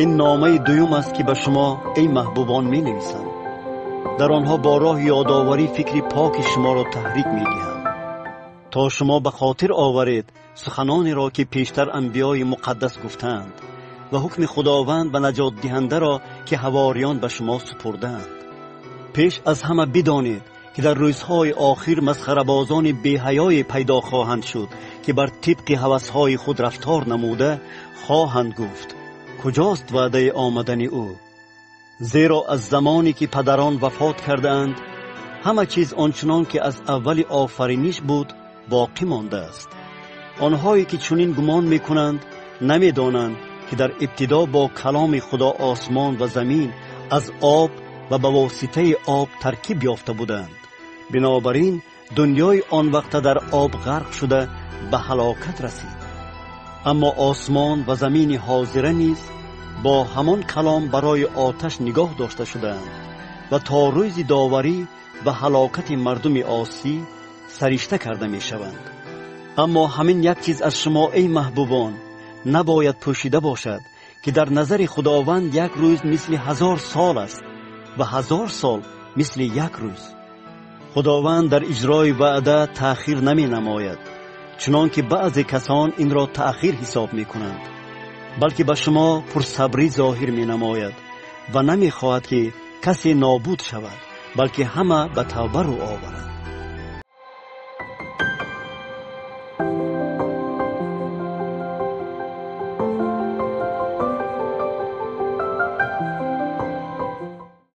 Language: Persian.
این نامه دوم است که به شما ای محبوبان می نویسم. در آنها با راه یادآوری فکر پاک شما را تحریک می دهم تا شما به خاطر آورید سخنانی را که پیشتر انبیای مقدس گفتند و حکم خداوند و نجات دهنده را که حواریان به شما سپردند. پیش از همه بدانید که در روزهای آخر مسخره‌بازان بی‌حیای پیدا خواهند شد که بر طبق هوس‌های خود رفتار نموده خواهند گفت کجاست وعده آمدن او؟ زیرا از زمانی که پدران وفات کردند همه چیز آنچنان که از اول آفرینش بود باقی مانده است. آنهایی که چنین گمان می‌کنند نمی‌دانند که در ابتدا با کلام خدا آسمان و زمین از آب و به واسطه آب ترکیب یافته بودند. بنابراین دنیای آن وقت در آب غرق شده به هلاکت رسید. اما آسمان و زمین حاضره نیز با همان کلام برای آتش نگاه داشته شدند و تا روز داوری و هلاکت مردم عاصی سرشته کرده می شوند. اما همین یک چیز از شما ای محبوبان نباید پوشیده باشد که در نظر خداوند یک روز مثل 1000 سال است و 1000 سال مثل یک روز. خداوند در اجرای وعده تأخیر نمی نماید چنان که بعضی کسان این را تأخیر حساب می کنند، بلکه به شما پرصبری ظاهر می نماید و نمی خواهد که کسی نابود شود بلکه همه به توبه رو آورند.